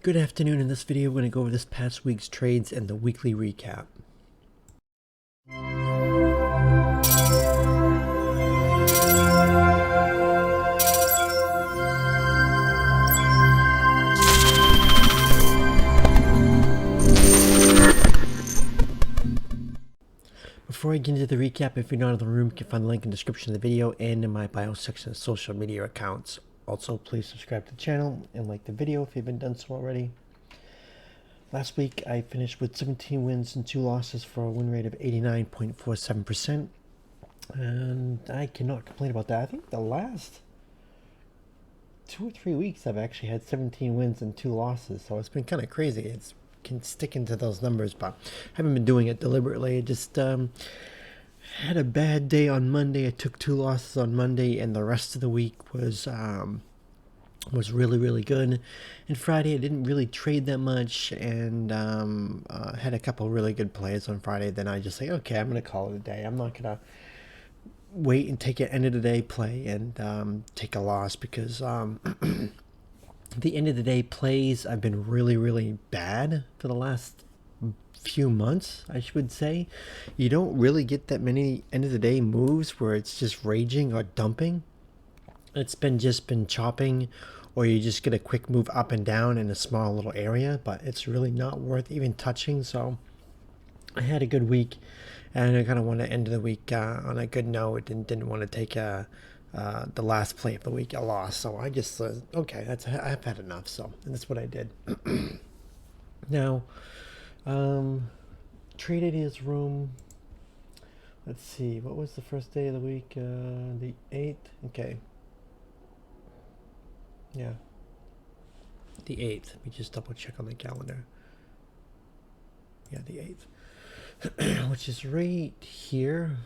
Good afternoon. In this video, we're going to go over this past week's trades and the weekly recap. Before I get into the recap, if you're not in the room, you can find the link in the description of the video and in my bio section of social media accounts. Also, please subscribe to the channel and like the video if you haven't done so already. Last week, I finished with 17 wins and 2 losses for a win rate of 89.47%. And I cannot complain about that. I think the last 2 or 3 weeks, I've actually had 17 wins and 2 losses. So it's been kind of crazy. It's can stick into those numbers, but I haven't been doing it deliberately. I just had a bad day on Monday. I took 2 losses on Monday, and the rest of the week was really good. And Friday I didn't really trade that much, and had a couple really good plays on Friday. Then I just say, okay, I'm gonna call it a day. I'm not gonna wait and take an end of the day play and take a loss, because the end of the day plays I've been really bad for the last few months, I should say. You don't really get that many end of the day moves where it's just raging or dumping. It's been chopping, or you just get a quick move up and down in a small little area, but it's really not worth even touching. So I had a good week, and I kind of want to end the week on a good note, and didn't want to take the last play of the week a loss. So I just okay, I've had enough. So, and that's what I did. Now, trade ideas room. Let's see, what was the first day of the week? The 8th. Okay. Yeah. The 8th. Let me just double check on the calendar. Yeah, the 8th. Which is right here.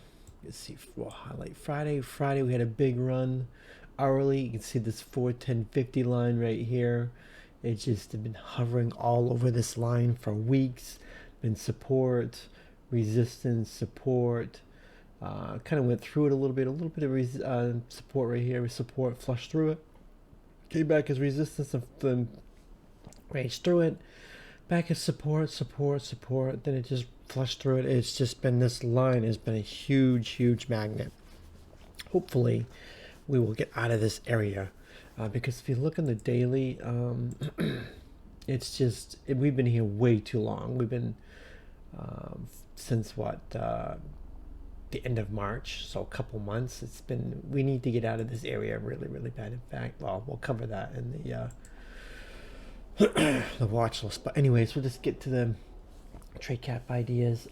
Let's see, we'll highlight Friday. Friday we had a big run hourly. You can see this 410.50 line right here. It's just been hovering all over this line for weeks. Been support, resistance, support. Kind of went through it a little bit of support right here. Support, flushed through it. Came back as resistance, and then raged through it. Back as support. Then it just flushed through it. It's just been, this line has been a huge magnet. Hopefully we will get out of this area, because if you look on the daily, it's just, we've been here way too long. We've been since the end of March, so a couple months. It's been, we need to get out of this area really bad. In fact, well, we'll cover that in the the watch list. But anyways, we'll just get to the recap ideas,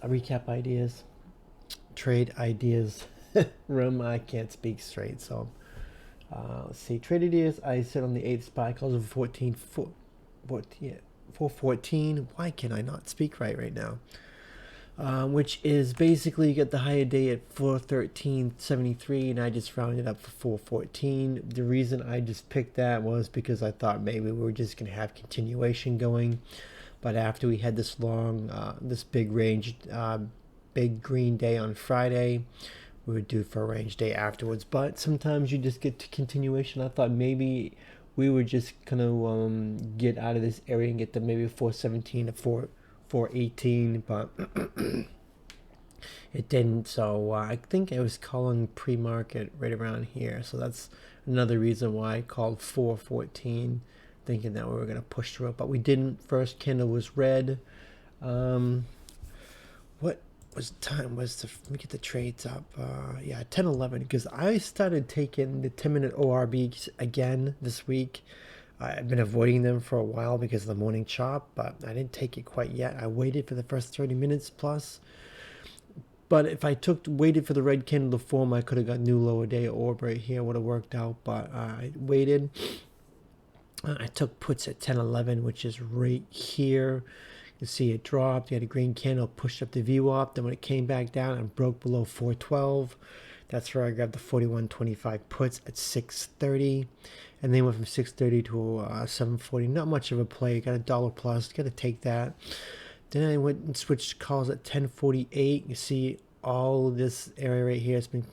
trade ideas room. I can't speak straight, so let's see. Trade ideas, I sit on the 8th spot. I close over 414. Why can I not speak right now? Which is basically, you get the higher day at 413.73, and I just rounded up for 414. The reason I just picked that was because I thought maybe we were just going to have continuation going. But after we had this long, this big range, big green day on Friday, we would do for a range day afterwards. But sometimes you just get to continuation. I thought maybe we were just gonna get out of this area and get to maybe 417 to 418, but it didn't. So I think I was calling pre-market right around here. So that's another reason why I called 414. Thinking that we were going to push through it, but we didn't. First candle was red. What was time? Let me get the trades up. Yeah, 10:11, because I started taking the 10-minute ORBs again this week. I've been avoiding them for a while because of the morning chop, but I didn't take it quite yet. I waited for the first 30 minutes plus. But if I waited for the red candle to form, I could have got new lower day orb right here. Would have worked out, but I waited. I took puts at 10:11, which is right here. You see it dropped. You had a green candle, pushed up the VWAP. Then when it came back down and broke below 412, that's where I grabbed the 41.25 puts at 6:30, and then went from 6:30 to 7:40. Not much of a play. Got a dollar plus. Got to take that. Then I went and switched calls at 10:48. You see all this area right here has been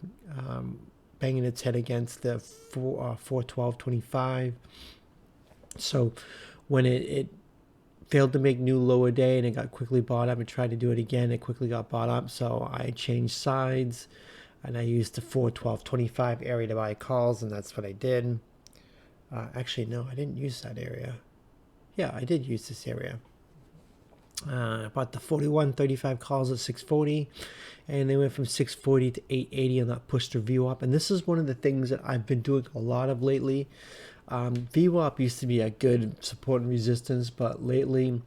banging its head against the 412.25. So when it failed to make new lower day, and it got quickly bought up, and tried to do it again. It quickly got bought up, so I changed sides, and I used the 412.25 area to buy calls, and that's what I did. Actually, no, I didn't use that area. Yeah, I did use this area. I bought the 41.35 calls at 640, and they went from 640 to 880, and that pushed their VWAP. And this is one of the things that I've been doing a lot of lately. VWAP used to be a good support and resistance, but lately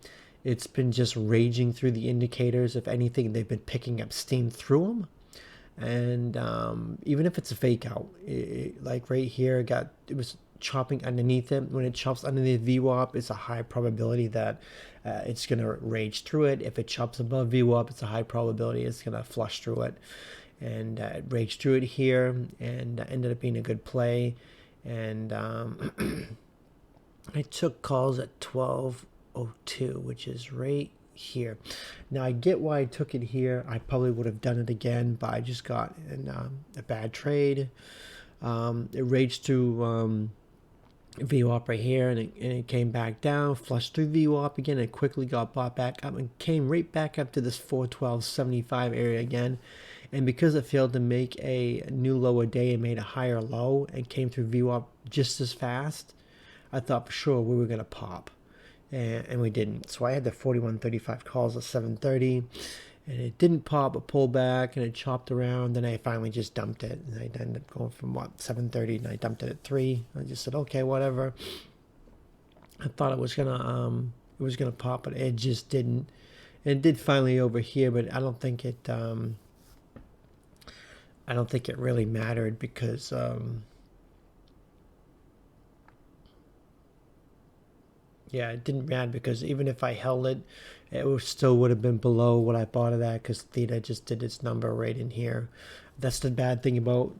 it's been just raging through the indicators. If anything, they've been picking up steam through them. And even if it's a fake out, like right here, it was chopping underneath it. When it chops underneath VWAP, it's a high probability that it's going to rage through it. If it chops above VWAP, it's a high probability it's going to flush through it. And it raged through it here, and ended up being a good play. And I took calls at 12:02, which is right here. Now I get why I took it here. I probably would have done it again, but I just got in a bad trade. It raged through VWAP right here, and it came back down, flushed through VWAP again, and quickly got bought back up and came right back up to this 412.75 area again. And because it failed to make a new lower day and made a higher low and came through VWAP just as fast, I thought for sure we were going to pop. And we didn't. So I had the 41.35 calls at 7:30, and it didn't pop, but pulled back, and it chopped around. Then I finally just dumped it, and I ended up going from 7:30, and I dumped it at 3. I just said, okay, whatever. I thought it was gonna pop, but it just didn't. It did finally over here, but I don't think it really mattered because yeah, it didn't matter because even if I held it, it still would have been below what I bought it at because theta just did its number right in here. That's the bad thing about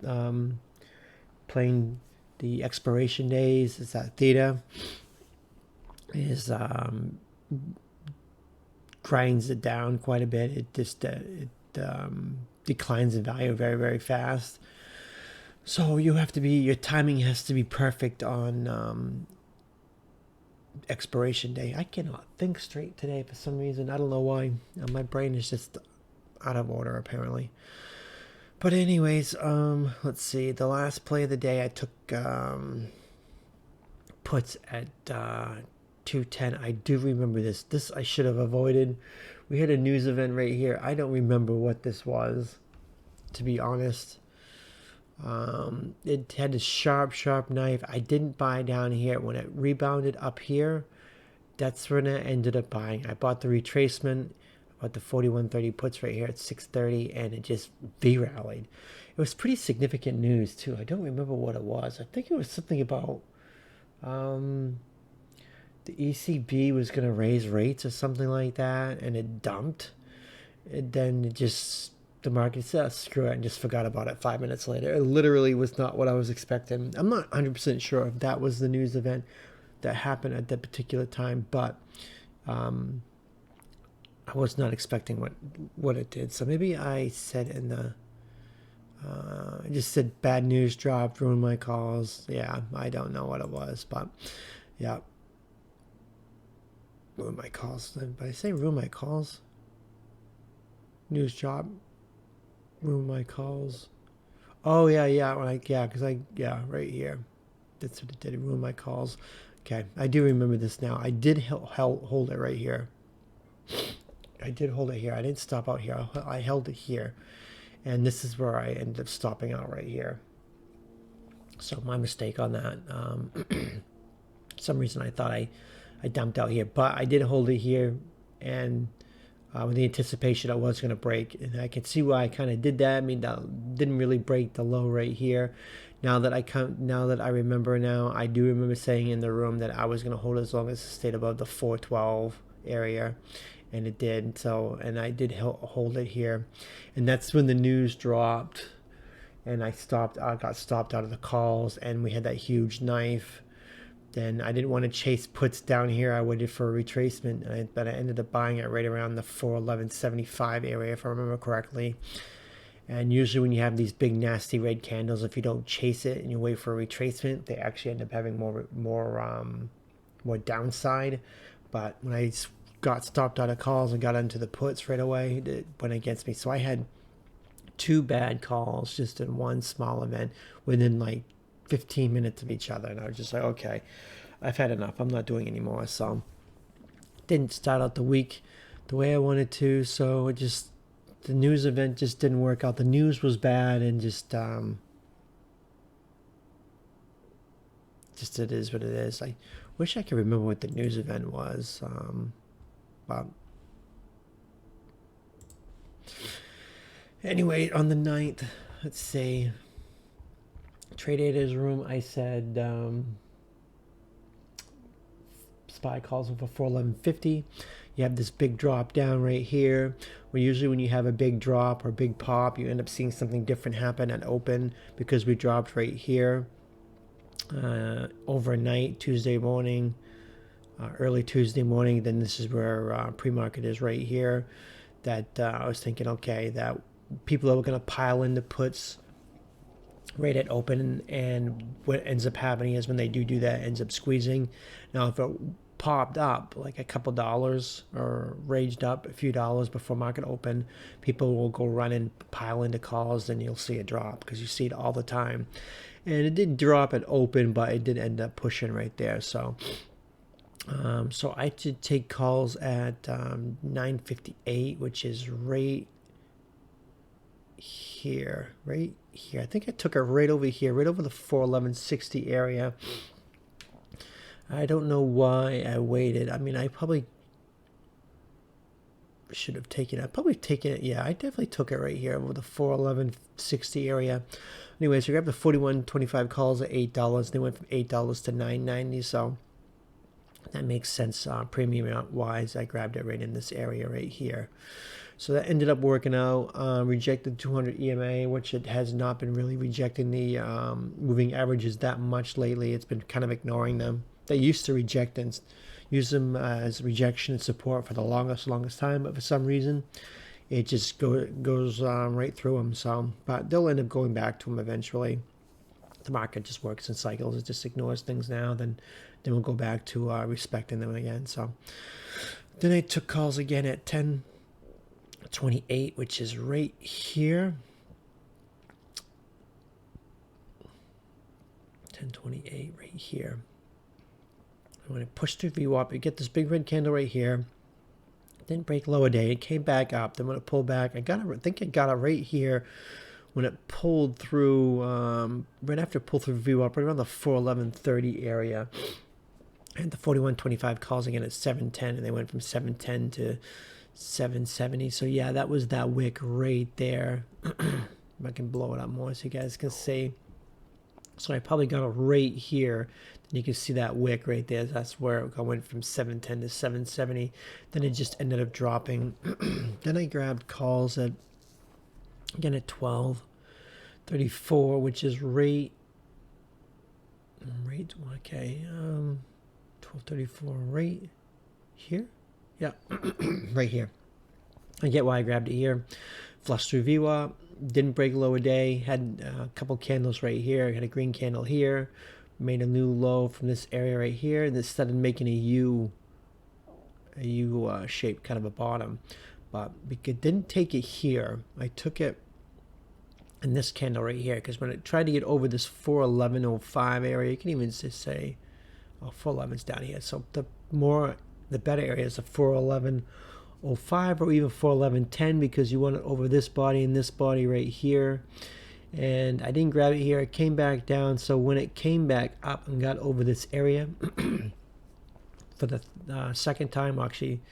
playing the expiration days, is that theta is grinds it down quite a bit. It just declines in value very, very fast. So your timing has to be perfect on expiration day. I cannot think straight today for some reason. I don't know why. My brain is just out of order apparently. But anyways, let's see. The last play of the day, I took puts at 210. I do remember this. This I should have avoided. We had a news event right here. I don't remember what this was, to be honest. It had a sharp knife. I didn't buy down here. When it rebounded up here, that's when I ended up buying. I bought the retracement, bought the 41.30 puts right here at 6:30, and it just V-rallied. It was pretty significant news too. I don't remember what it was. I think it was something about the ECB was going to raise rates or something like that, and it dumped. And then the market said, screw it, and just forgot about it 5 minutes later. It literally was not what I was expecting. I'm not 100% sure if that was the news event that happened at that particular time, but I was not expecting what it did. So maybe I said in the I just said bad news dropped, ruined my calls. Yeah, I don't know what it was, but yeah, ruined my calls. Did I say ruin my calls? News drop, ruin my calls. Oh yeah, right here. That's what it did. It ruined my calls. Okay, I do remember this now. I did hold it right here. I did hold it here. I didn't stop out here. I held it here. And this is where I ended up stopping out right here. So my mistake on that. For some reason I thought I dumped out here. But I did hold it here. And with the anticipation I was going to break. And I can see why I kind of did that. I mean, that didn't really break the low right here. Now that I remember now, I do remember saying in the room that I was going to hold as long as it stayed above the 412 area. And it did. So, and I did hold it here. And that's when the news dropped. And I got stopped out of the calls. And we had that huge knife. Then I didn't want to chase puts down here. I waited for a retracement. But I ended up buying it right around the 411.75 area, if I remember correctly. And usually when you have these big nasty red candles, if you don't chase it and you wait for a retracement, they actually end up having more downside. but when I got stopped out of calls and got into the puts right away, it went against me. So I had 2 bad calls just in one small event within like 15 minutes of each other, and I was just like, okay, I've had enough. I'm not doing anymore. So didn't start out the week the way I wanted to. So it just, the news event just didn't work out. The news was bad, and just it is what it is. I wish I could remember what the news event was. But anyway, on the 9th, let's see, Trade Data's room, I said SPY calls over 411.50. You have this big drop down right here. Where usually when you have a big drop or big pop, you end up seeing something different happen at open, because we dropped right here overnight, Tuesday morning, early Tuesday morning. Then this is where pre-market is right here. That I was thinking, okay, that people are going to pile in the puts right at open, and what ends up happening is when they do that, it ends up squeezing. Now, if it popped up like a couple dollars or raged up a few dollars before market open, people will go run and pile into calls, and you'll see a drop, because you see it all the time. And it did drop at open, but it did end up pushing right there. So so I did take calls at 9:58, which is right here. I think I took it right over here, right over the 411.60 area. I don't know why I waited. I mean, I probably should have taken it. Yeah, I definitely took it right here over the 411.60 area. Anyway, so we grabbed the 41.25 calls at $8. They went from $8 to $9.90. So that makes sense premium wise. I grabbed it right in this area right here. So that ended up working out. Rejected 200 EMA, which it has not been really rejecting the moving averages that much lately. It's been kind of ignoring them. They used to reject and use them as rejection and support for the longest time, but for some reason, it just goes right through them. So, but they'll end up going back to them eventually. The market just works in cycles. It just ignores things now. Then we'll go back to respecting them again. So then I took calls again at 10:28, which is right here. 10:28 right here. When it pushed through VWAP, you get this big red candle right here. Didn't break lower day. It came back up. Then when it pulled back, I think I got it right here when it pulled through, right after it pulled through VWAP, right around the 411.30 area. And the 41.25 calls again at 7:10, and they went from 7:10 to 770. So yeah, that was that wick right there. If I can blow it up more so you guys can see. So I probably got it right here. Then you can see that wick right there. That's where I went from 710 to 770. Then it just ended up dropping. Then I grabbed calls at, again, at 12:34, which is okay, 12:34 right here. Yeah, right here. I get why I grabbed it here. Flushed through VWAP. Didn't break lower day. Had a couple candles right here. Had a green candle here. Made a new low from this area right here. And it started making a U shape, kind of a bottom. But it didn't take it here. I took it in this candle right here. Because when it tried to get over this 411.05 area, you can even just say, oh, 411's down here. So the better area is a 411.05 or even 411.10, because you want it over this body and this body right here. And I didn't grab it here. It came back down. So when it came back up and got over this area for the second time, actually,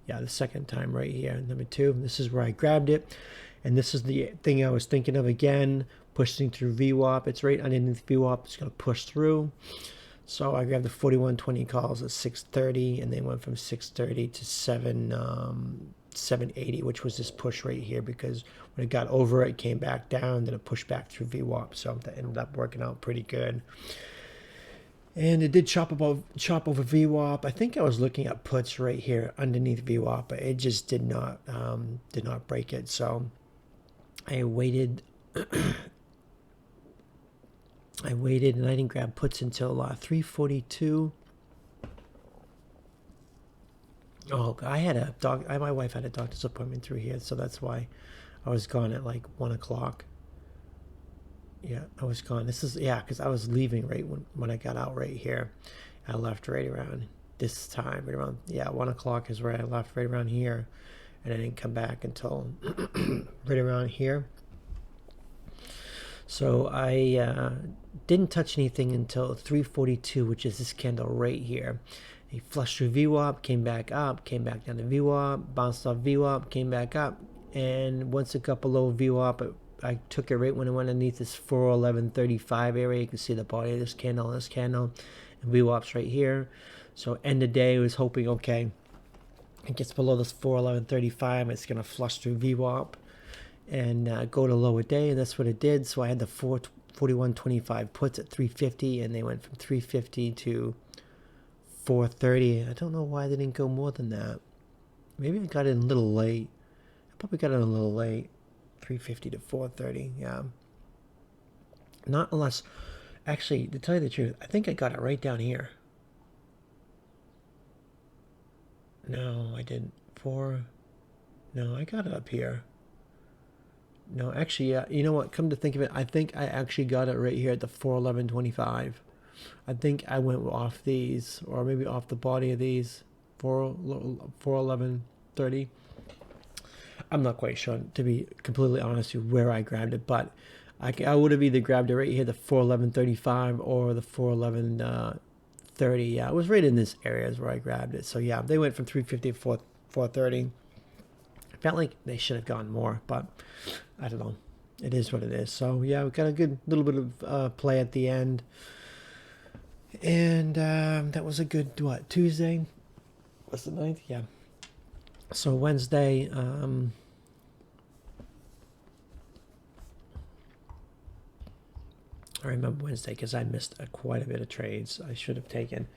yeah, the second time right here, number 2, this is where I grabbed it. And this is the thing I was thinking of again, pushing through VWAP. It's right underneath VWAP. It's going to push through. So I grabbed the 41.20 calls at 6:30, and they went from 6:30 to 780, which was this push right here, because when it got over it came back down, then it pushed back through VWAP. So that ended up working out pretty good. And it did chop over VWAP. I think I was looking at puts right here underneath VWAP, but it just did not break it. So I waited. And I didn't grab puts until 3:42. Oh, I had a dog. My wife had a doctor's appointment through here, so that's why I was gone at like 1 o'clock. Yeah, I was gone. This is, yeah, because I was leaving right when I got out right here. I left right around this time, right around, yeah, 1 o'clock is where I left, right around here, and I didn't come back until right around here. So I didn't touch anything until 342, which is this candle right here. He flushed through VWAP, came back up, came back down to VWAP, bounced off VWAP, came back up, and once it got below VWAP, I took it right when it went underneath this 411.35 area. You can see the body of this candle, and VWAP's right here. So end of day, I was hoping, okay, it gets below this 411.35, it's going to flush through VWAP and go to lower day, and that's what it did. So I had the 441.25 puts at 350, and they went from 350 to 430. I don't know why they didn't go more than that. Maybe I got in a little late. I probably got in a little late. 350 to 430, yeah. Not unless, actually, to tell you the truth, I think I got it right down here. No, I didn't. No, I got it up here. No, actually, yeah. You know what? Come to think of it, I think I actually got it right here at the 411.25. I think I went off these, or maybe off the body of these, 411.30. I'm not quite sure, to be completely honest with you, where I grabbed it, but I would have either grabbed it right here, the 411.35, or the 411.30. Yeah, it was right in this area is where I grabbed it. So yeah, they went from 350 to 430. I felt like they should have gone more, but I don't know. It is what it is. So yeah, we got a good little bit of play at the end. And that was a good, what, Tuesday? What's the 9th? Yeah. So Wednesday, I remember Wednesday because I missed quite a bit of trades I should have taken.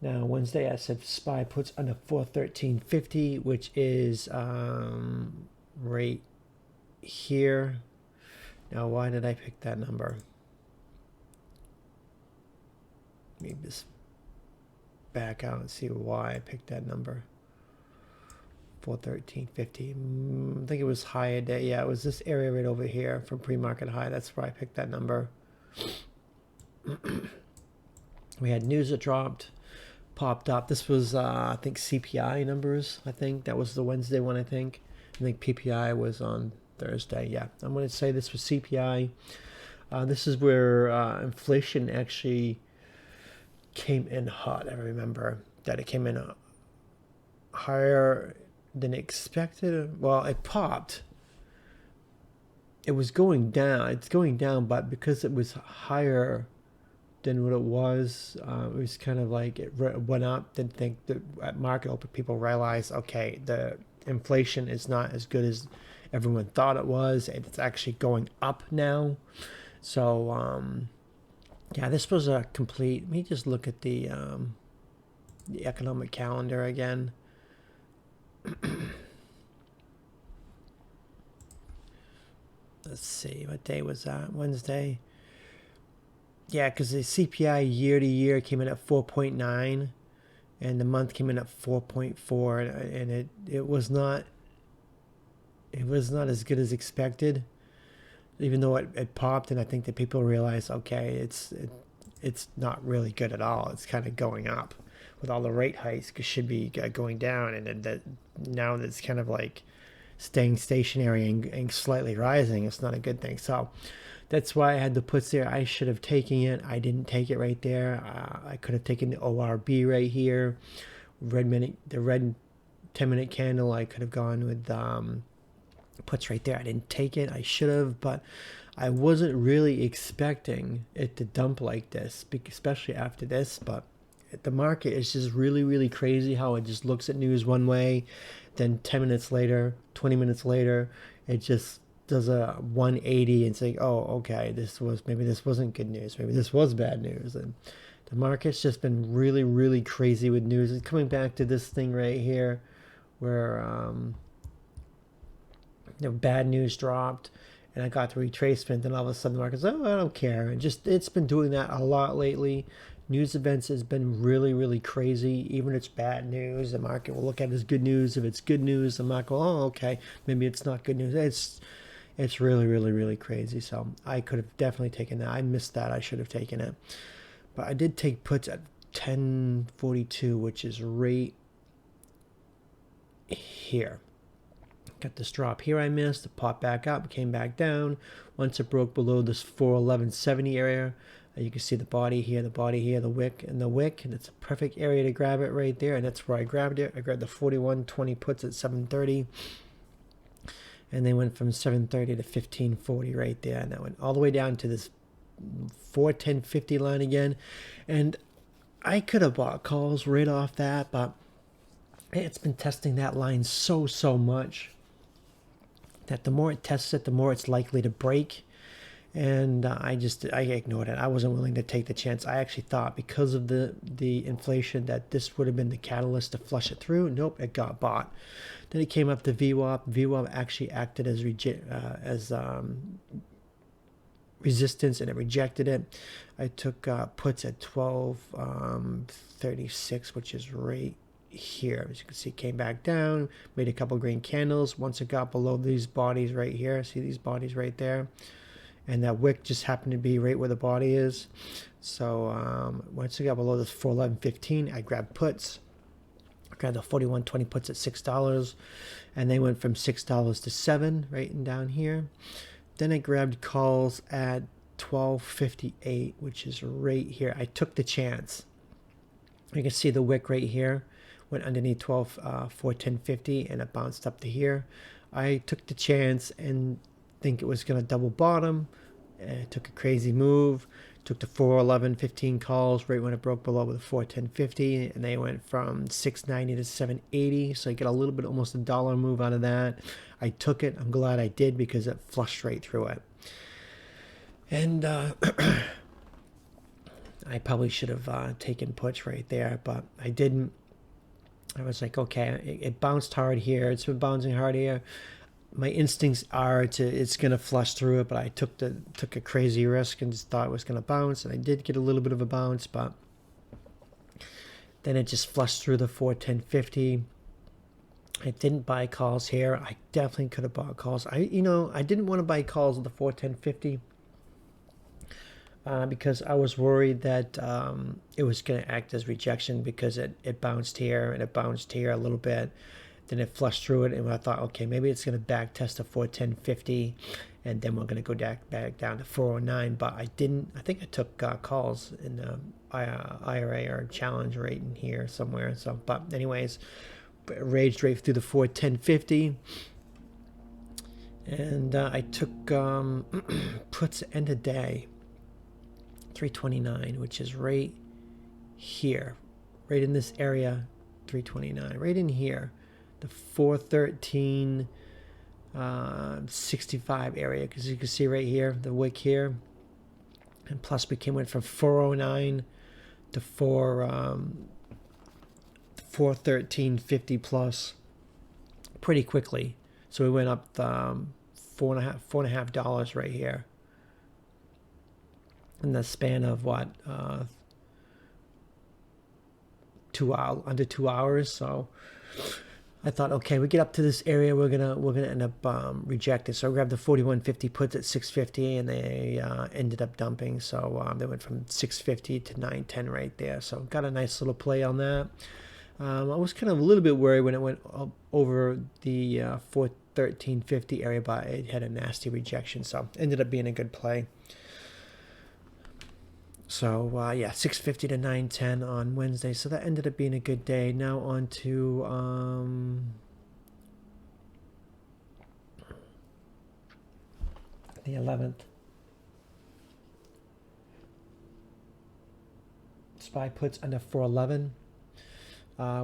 Now Wednesday I said SPY puts under 413.50, which is right here. Now why did I pick that number? Maybe just back out and see why I picked that number. 413.50. I think it was higher day. Yeah, it was this area right over here from pre-market high. That's where I picked that number. We had news that dropped, popped up. This was I think CPI numbers. I think that was the Wednesday one. I think PPI was on Thursday. Yeah, I'm going to say this was CPI. This is where inflation actually came in hot. I remember that it came in higher than expected. Well, it popped. It was going down. It's going down, but because it was higher than what it was kind of like it went up. Didn't think that at market open people realized, okay, the inflation is not as good as everyone thought it was. It's actually going up now. So yeah, this was a complete. Let me just look at the economic calendar again. Let's see, what day was that? Wednesday. Yeah, because the CPI year to year came in at 4.9, and the month came in at 4.4, and it was not as good as expected, even though it popped, and I think that people realized, okay, it's not really good at all. It's kind of going up with all the rate hikes. It should be going down, and that now it's kind of like staying stationary and slightly rising. It's not a good thing. So that's why I had the puts there. I should have taken it. I didn't take it right there. I could have taken the ORB right here. The red 10-minute candle, I could have gone with puts right there. I didn't take it. I should have, but I wasn't really expecting it to dump like this, especially after this. But the market is just really, really crazy how it just looks at news one way, then 10 minutes later, 20 minutes later, it just does a 180 and say, oh, okay, maybe this wasn't good news. Maybe this was bad news. And the market's just been really, really crazy with news. It's coming back to this thing right here where bad news dropped and I got the retracement, and all of a sudden the market's, oh, I don't care. And just, it's been doing that a lot lately. News events has been really, really crazy. Even if it's bad news, the market will look at it as good news. If it's good news, the market will, oh, okay, maybe it's not good news. It's really, really, really crazy. So I could have definitely taken that. I missed that. I should have taken it. But I did take puts at 1042, which is right here. Got this drop here I missed. It popped back up, came back down. Once it broke below this 411.70 area, you can see the body here, the wick, and the wick. And it's a perfect area to grab it right there. And that's where I grabbed it. I grabbed the 41.20 puts at 730. And they went from 730 to 1540 right there. And that went all the way down to this 410.50 line again. And I could have bought calls right off that, but it's been testing that line so much that the more it tests it, the more it's likely to break. And I ignored it. I wasn't willing to take the chance. I actually thought because of the inflation that this would have been the catalyst to flush it through. Nope, it got bought. Then it came up to VWAP. VWAP actually acted as resistance, and it rejected it. I took puts at 12.36, which is right here. As you can see, it came back down, made a couple green candles. Once it got below these bodies right here, see these bodies right there, and that wick just happened to be right where the body is. So once it got below this 411.15, I grabbed puts. I grabbed the 41.20 puts at $6, and they went from $6 to $7 right and down here. Then I grabbed calls at 12.58, which is right here. I took the chance. You can see the wick right here went underneath 410.50, and it bounced up to here. I took the chance and think it was going to double bottom. It took a crazy move. Took the 411.15 calls right when it broke below with 410.50, and they went from 690 to 780. So I get a little bit, almost $1 move out of that. I took it. I'm glad I did because it flushed right through it. And I probably should have taken puts right there, but I didn't. I was like, okay, it bounced hard here. It's been bouncing hard here. My instincts are it's gonna flush through it, but I took a crazy risk and just thought it was gonna bounce, and I did get a little bit of a bounce, but then it just flushed through the 410.50. I didn't buy calls here. I definitely could have bought calls. I didn't want to buy calls at the 410.50 because I was worried that it was going to act as rejection because it bounced here and it bounced here a little bit. Then it flushed through it, and I thought, okay, maybe it's going to back test a 410.50, and then we're going to go back down to 409. But I didn't. I think I took calls in the IRA or challenge rate in here somewhere. So, but anyways, raged right through the 410.50, and I took puts end of day 329, which is right here, right in this area, 329, right in here. The 413.65 area, because you can see right here the wick here, and plus we went from 409 to 413.50 plus pretty quickly. So we went up $4.50 right here in the span of what 2 hours, under 2 hours. So I thought, okay, we get up to this area, we're gonna end up rejected. So I grabbed the 41.50 puts at 650, and they ended up dumping. So they went from 650 to 910 right there. So got a nice little play on that. I was kind of a little bit worried when it went over the 413.50 area, but it had a nasty rejection. So ended up being a good play. So yeah, 650 to 910 on Wednesday. So that ended up being a good day. Now on to the 11th. SPY puts under 411,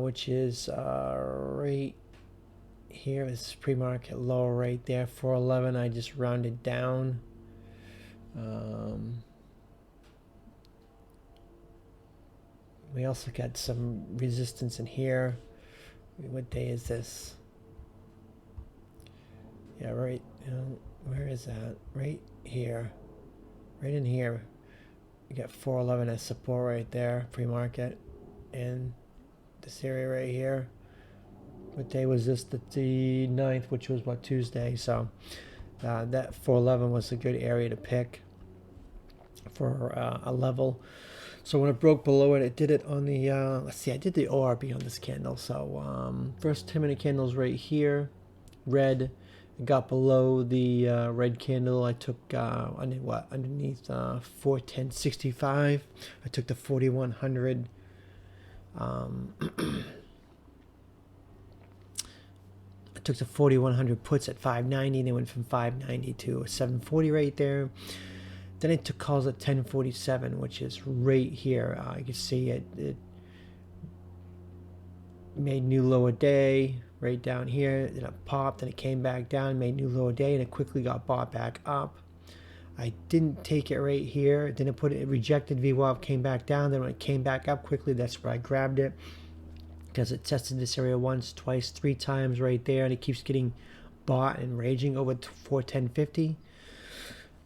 which is right here. This pre-market low right there, 411. I just rounded down. We also got some resistance in here. What day is this? Yeah, right. Where is that? Right here. Right in here. You got 411 as support right there, pre-market, and this area right here. What day was this? The 9th, which was what, Tuesday. So that 411 was a good area to pick for a level. So when it broke below it, it did it on the, let's see, I did the ORB on this candle. So first 10-minute candles right here, red. It got below the red candle. I took underneath 410.65. I took the 4100. I took the 4100 puts at 590. They went from 590 to 740 right there. Then I took calls at 1047, which is right here. You can see it made new lower day right down here. Then it popped, then it came back down, made new lower day, and it quickly got bought back up. I didn't take it right here. Then it rejected VWAP, came back down. Then when it came back up quickly, that's where I grabbed it, because it tested this area once, twice, 3 times right there, and it keeps getting bought and raging over 410.50.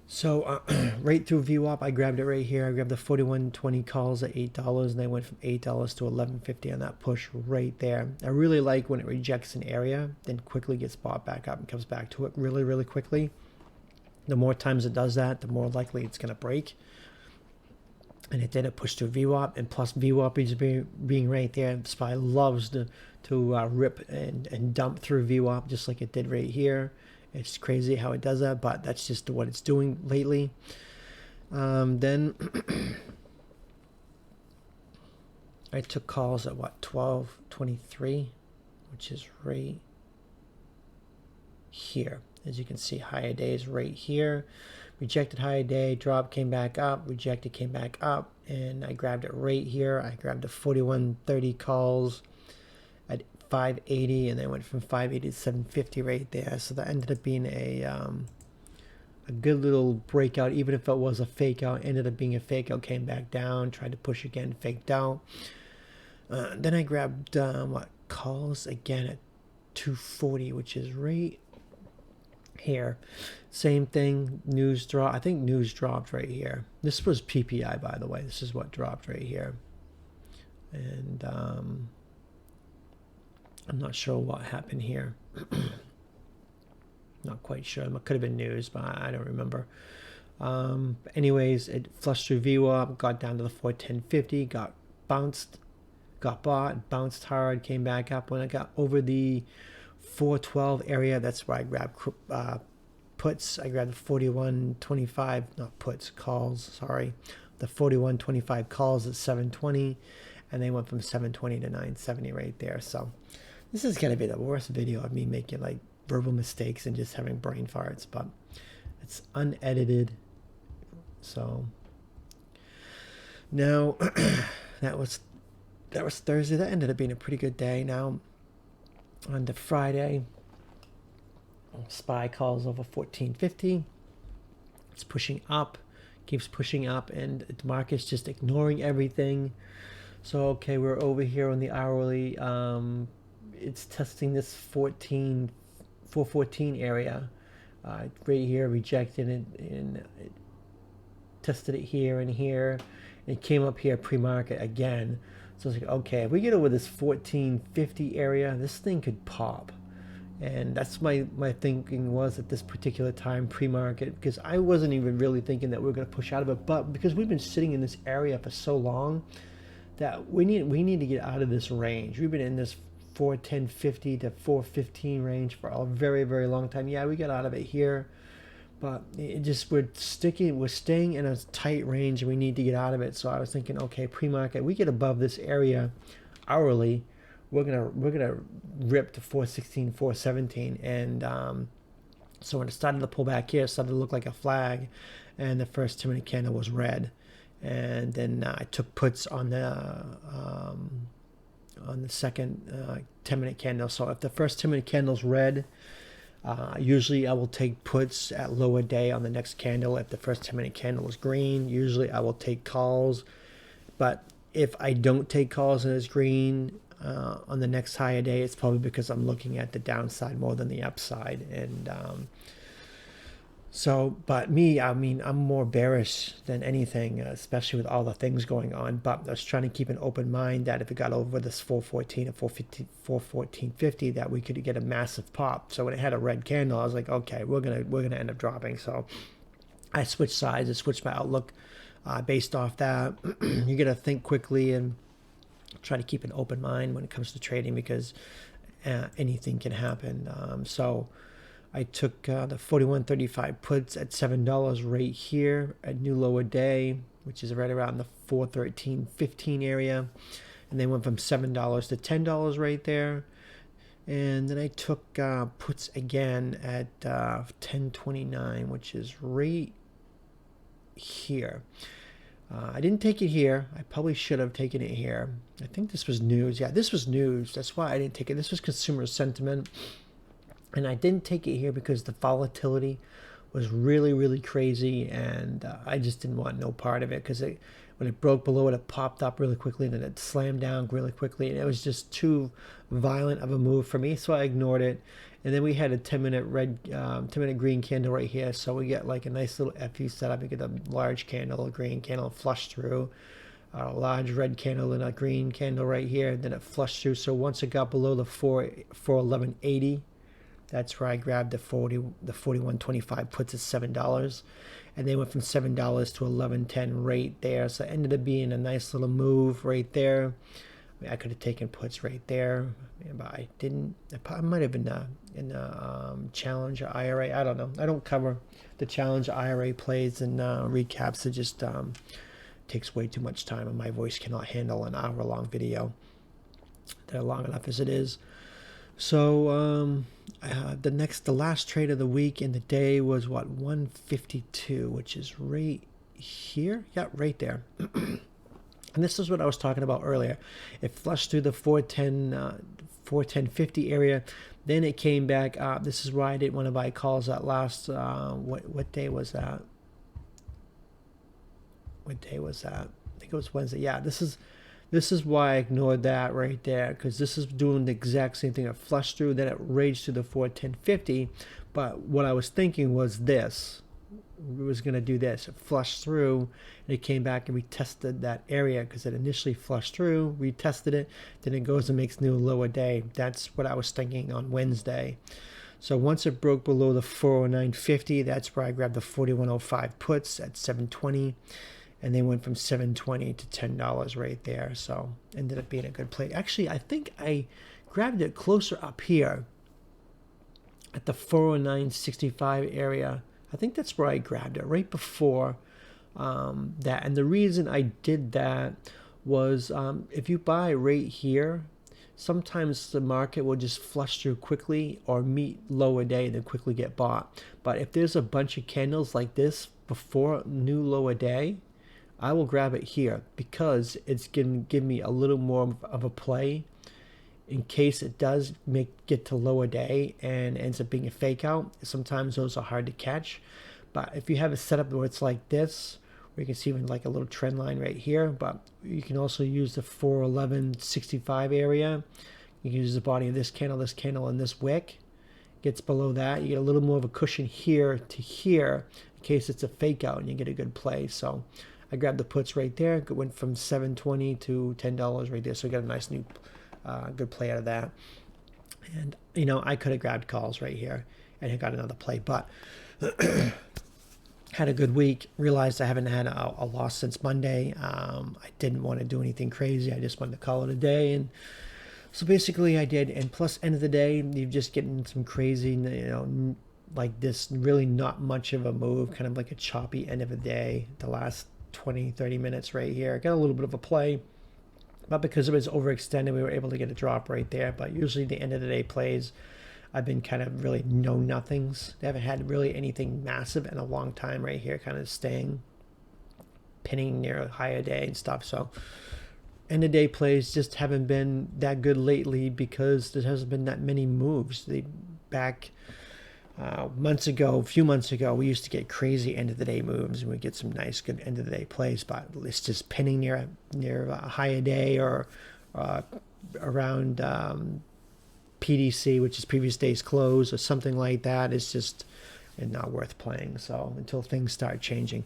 So right through VWAP, I grabbed it right here. I grabbed the 4120 calls at $8, and I went from $8 to $11.50 on that push right there. I really like when it rejects an area, then quickly gets bought back up and comes back to it really, really quickly. The more times it does that, the more likely it's going to break. And it did. It pushed through VWAP, and plus VWAP is being right there. SPY loves to rip and dump through VWAP just like it did right here. It's crazy how it does that, but that's just what it's doing lately. Then I took calls at what, 12.23, which is right here. As you can see, higher days right here. Rejected higher day, drop, came back up, rejected, came back up, and I grabbed it right here. I grabbed the 4130 calls at 580, and then went from 580 to 750 right there. So that ended up being a good little breakout, even if it was a fake out. Ended up being a fake out, came back down, tried to push again, faked out. Then I grabbed calls again at 240, which is right here. Same thing, news drop. I think news dropped right here. This was PPI, by the way. This is what dropped right here. And I'm not sure what happened here. Not quite sure. It could have been news, but I don't remember. Anyways, it flushed through VWAP, got down to the 410.50, got bounced, got bought, bounced hard, came back up. When I got over the 412 area, that's where I grabbed puts. I grabbed the 41.25, not puts, calls, sorry. The 41.25 calls at 720, and they went from 720 to 970 right there. So this is going to be the worst video of me making like verbal mistakes and just having brain farts, but it's unedited. So now that was Thursday. That ended up being a pretty good day. Now on to Friday, SPY calls over 1450. It's pushing up, keeps pushing up, and the market's just ignoring everything. So okay, we're over here on the hourly. It's testing this 414 area right here, rejected it, and it tested it here and here, and it came up here pre-market again. So it's like, okay, if we get over this 1450 area, this thing could pop. And that's my thinking was at this particular time pre-market, because I wasn't even really thinking that we were going to push out of it, but because we've been sitting in this area for so long that we need to get out of this range. We've been in this 410.50 to 415 range for a very, very long time. Yeah, we got out of it here, but it just we're staying in a tight range, and we need to get out of it. So I was thinking, okay, pre-market, we get above this area hourly, we're gonna rip to 416, 417, and so when it started to pull back here, it started to look like a flag, and the first 10-minute candle was red, and then I took puts on the second 10-minute candle. So if the first 10-minute candle's red, usually I will take puts at lower day on the next candle. If the first 10-minute candle is green, usually I will take calls. But if I don't take calls and it's green on the next higher day, it's probably because I'm looking at the downside more than the upside. And So, but me, I mean, I'm more bearish than anything, especially with all the things going on. But I was trying to keep an open mind that if it got over this 414 or 415, 414.50, that we could get a massive pop. So when it had a red candle, I was like, okay, we're gonna end up dropping. So I switched sides. I switched my outlook based off that. You got to think quickly and try to keep an open mind when it comes to trading because anything can happen. So I took the 41.35 puts at $7 right here at new lower day, which is right around the 413.15 area. And they went from $7 to $10 right there. And then I took puts again at 10.29, which is right here. I didn't take it here. I probably should have taken it here. I think this was news. Yeah, this was news. That's why I didn't take it. This was consumer sentiment. And I didn't take it here because the volatility was really, really crazy. And I just didn't want no part of it because when it broke below it, it popped up really quickly. And then it slammed down really quickly. And it was just too violent of a move for me. So I ignored it. And then we had a 10-minute red, 10-minute green candle right here. So we get like a nice little FU setup. You get a large candle, a green candle, flush through. A large red candle and a green candle right here. Then it flushed through. So once it got below the 411.80, that's where I grabbed the 41.25 puts at $7. And they went from $7 to 11.10 right there. So it ended up being a nice little move right there. I could have taken puts right there, but I didn't. I might have been in the challenge or IRA. I don't know. I don't cover the challenge IRA plays and recaps. It just takes way too much time, and my voice cannot handle an hour-long video. They're long enough as it is. So the last trade of the week and the day was what, 152, which is right here. Yeah, right there. And this is what I was talking about earlier. It flushed through the 410.50 area. Then it came back up. This is why I didn't want to buy calls that last, what day was that? What day was that? I think it was Wednesday. Yeah, this is why I ignored that right there, because this is doing the exact same thing. It flushed through, then it raged to the 410.50. But what I was thinking was this. It was going to do this. It flushed through, and it came back and retested that area because it initially flushed through, retested it, then it goes and makes new lower day. That's what I was thinking on Wednesday. So once it broke below the 409.50, that's where I grabbed the 41.05 puts at 720. And they went from $7.20 to $10 right there. So ended up being a good play. Actually, I think I grabbed it closer up here at the 409.65 area. I think that's where I grabbed it, right before that. And the reason I did that was if you buy right here, sometimes the market will just flush through quickly or meet lower day and then quickly get bought. But if there's a bunch of candles like this before new lower day, I will grab it here because it's going to give me a little more of a play in case it does get to lower day and ends up being a fake out. Sometimes those are hard to catch. But if you have a setup where it's like this, where you can see even like a little trend line right here, but you can also use the 411.65 area. You can use the body of this candle, and this wick. Gets below that, you get a little more of a cushion here to here in case it's a fake out and you get a good play. So I grabbed the puts right there. It went from $7.20 to $10 right there. So I got a nice new good play out of that. And, you know, I could have grabbed calls right here and I got another play. But had a good week. Realized I haven't had a loss since Monday. I didn't want to do anything crazy. I just wanted to call it a day. And so basically I did. And plus, end of the day, you're just getting some crazy, you know, like this really not much of a move, kind of like a choppy end of the day. The last 20-30 minutes right here got a little bit of a play, but because it was overextended we were able to get a drop right there. But usually the end of the day plays, I've been kind of really no nothings. They haven't had really anything massive in a long time right here, kind of staying pinning near a higher day and stuff. So end of day plays just haven't been that good lately because there hasn't been that many moves. They back a few months ago, we used to get crazy end of the day moves and we get some nice good end of the day plays, but it's just pinning near a higher day or around PDC, which is previous day's close or something like that. It's just and not worth playing. So until things start changing.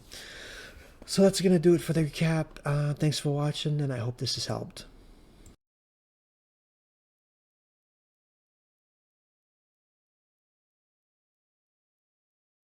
So that's going to do it for the recap. Thanks for watching, and I hope this has helped.